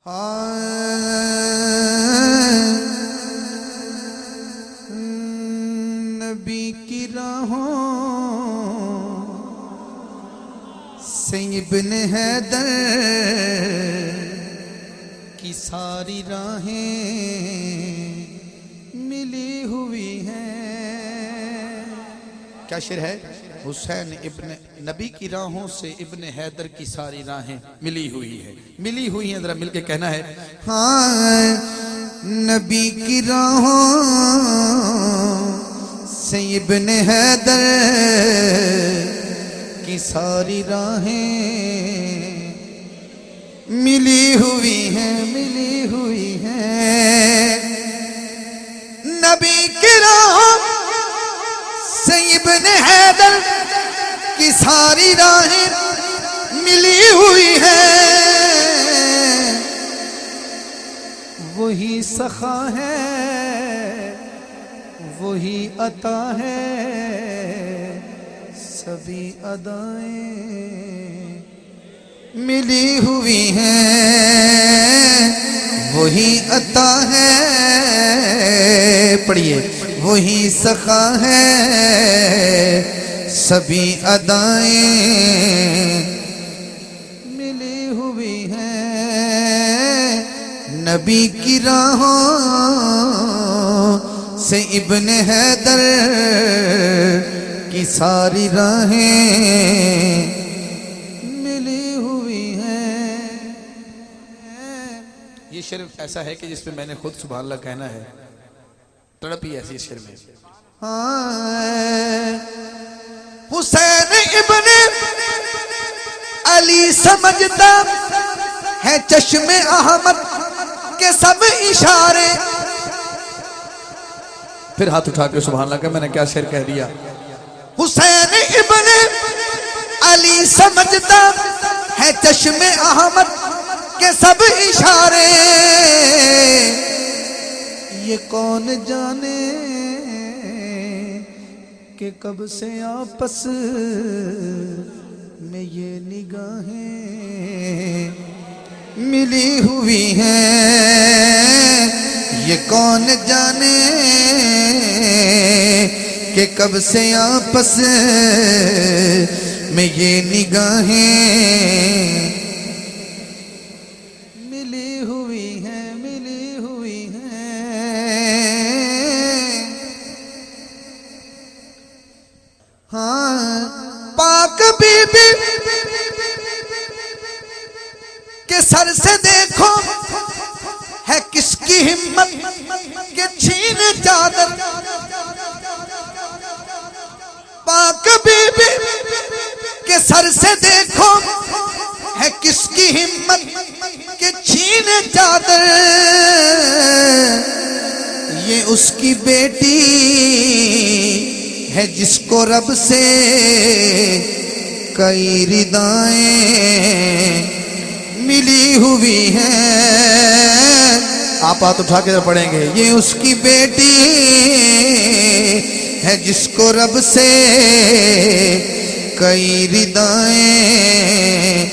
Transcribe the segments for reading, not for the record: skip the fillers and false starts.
नबी की राहों से इब्न हैदर की सारी राहें मिली हुई हैं। क्या शेर है? हुसैन इब्न नबी की राहों से इब्न हैदर की सारी राहें मिली हुई है, मिली हुई हैं। जरा मिलके कहना है, हाँ नबी की राहों से इब्न हैदर की सारी राहें मिली हुई हैं, मिली हुई हैं। नबी की राहों से इब्न हैदर की सारी राहें मिली हुई हैं। वही सखा है, वही अता है, सभी अदाएं मिली हुई हैं। वही अता है, पढ़िए, वही सखा है, सभी अदाएं मिली हुई हैं। नबी की राहों से इब्न हैदर की सारी राहें मिली हुई हैं। ये शेर ऐसा है कि जिसपे मैंने खुद सुभान अल्लाह कहना है, तड़प ही ऐसी शेर में। हुसैन इब्ने अली समझता है चश्मे अहमद के सब इशारे। फिर हाथ उठा के सुभान अल्लाह का मैंने क्या शेर कह दिया। हुसैन इब्ने अली समझता है चश्मे अहमद के सब इशारे। ये कौन जाने कि कब से आपस में ये निगाहें मिली हुई हैं। ये कौन जाने कि कब से आपस में ये निगाहें मिली हुई हैं, मिली हुई हैं। हाँ पाक बीबी के सर से देखो है किसकी हिम्मत के छीन चादर। पाक बीबी के सर से देखो है किसकी हिम्मत के छीन चादर। ये उसकी बेटी है जिसको रब से कई रिदाएं मिली हुई हैं। आप हाथ उठा के पढ़ेंगे। ये उसकी बेटी है जिसको रब से कई रिदाएं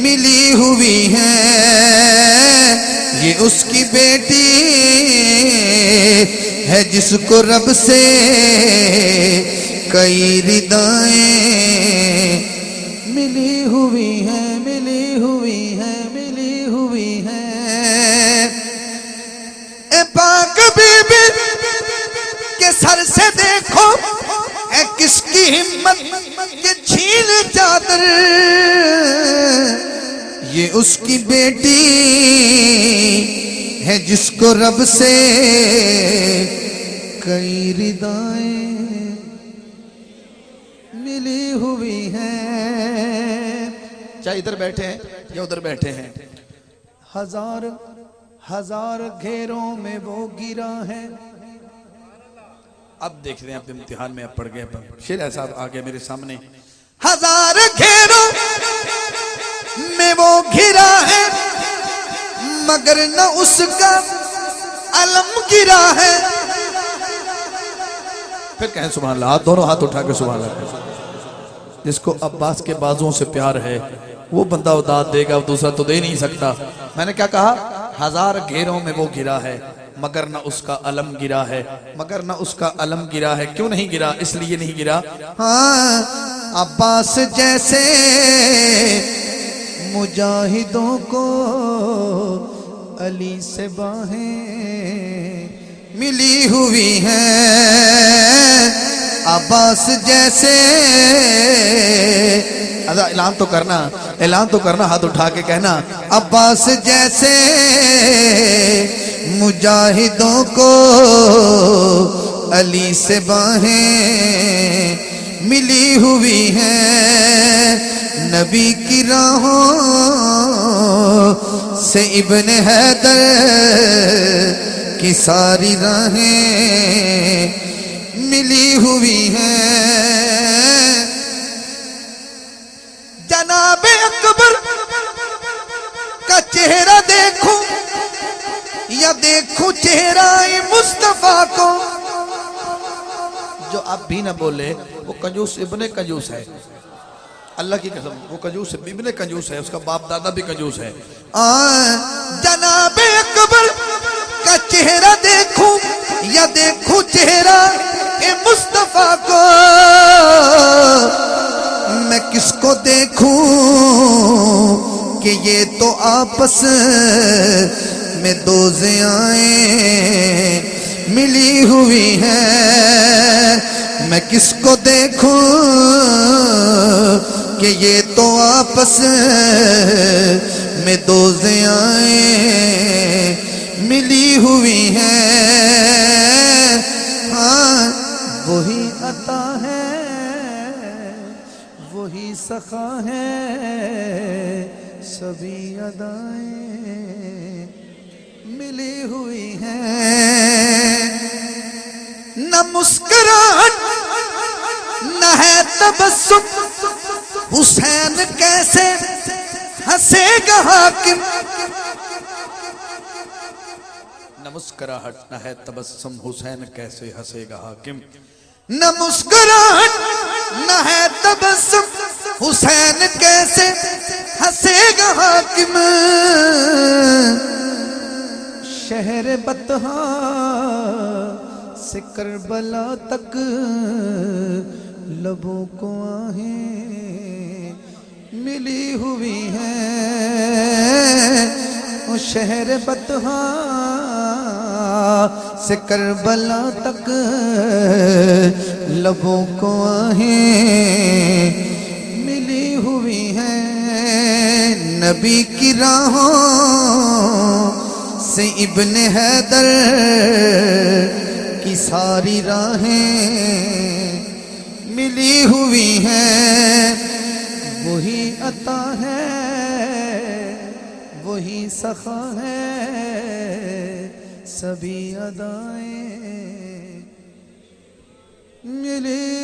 मिली हुई हैं। ये उसकी बेटी है जिसको रब से कई रिदाएं मिली हुई हैं, मिली हुई हैं, मिली हुई हैं। ए पाक बीबी के सर से देखो है किसकी हिम्मत के छीन चादर। ये उसकी बेटी है जिसको रब से कई रिदाएं मिली हुई हैं। चाहे इधर बैठे हैं या उधर बैठे हैं। हजार हजार घेरों में वो गिरा है। अब देख रहे हैं, अब इम्तिहान में अब पढ़ गए। शेर ऐसा आ गया मेरे सामने। हजार घेरों में वो घिरा है मगर न उसका अलम गिरा है। फिर कहें सुभान अल्लाह, दोनों हाथ उठा के सुभान अल्लाह। जिसको अब्बास के बाजुओं से प्यार है वो बंदा दाद देगा, दूसरा तो दे नहीं सकता। मैंने क्या कहा, 1000 घेरों में वो गिरा है मगर ना उसका अलम गिरा है, मगर ना उसका अलम गिरा है। क्यों नहीं गिरा? इसलिए नहीं गिरा, हाँ अब्बास जैसे मुजाहिदों को अली से बाहें मिली हुई हैं। अब्बास जैसे, ऐलान तो करना, ऐलान तो करना, हाथ उठा के कहना, अब्बास जैसे मुजाहिदों को अली से बाहें मिली हुई हैं। नबी की राहों से इब्ने हैदर की सारी राहें मिली हुई हैं। जनाबे अकबर का चेहरा देखूं या देखूं चेहरा मुस्तफा को। जो आप भी ना बोले वो कंजूस इब्ने कंजूस है, अल्लाह की कसम, वो कंजूस इब्ने कंजूस है, उसका बाप दादा भी कंजूस है। जनाबे अकबर का चेहरा देखूं या देखूं चेहरा मुस्तफा को। मैं किसको देखूं कि ये तो आपस में दो ज़ियाएं मिली हुई हैं। मैं किसको देखूं कि ये तो आपस में दो ज़ियाएं मिली हुई हैं। हाँ वही अता है, वही सखा है, सभी अदाएं मिली हुई हैं। न मुस्कुराहट न है तबस्सुम, हुसैन कैसे हंसेगा हाकिम। न मुस्कुराहट न है तबस्सुम, हुसैन कैसे हंसेगा हाकिम। न मुस्कुराहट न है तबस्सुम, हुसैन कैसे हंसेगा हाकिम। शहर बतहा से करबला तक लबों को आहें मिली हुई हैं। ओ शहर बतहा से करबला तक लबों को आहें मिली हुई हैं। नबी की राहों से इब्ने हैदर की सारी राहें मिली हुई हैं। वही अता है, वही सखा है, सभी अदाएं मिली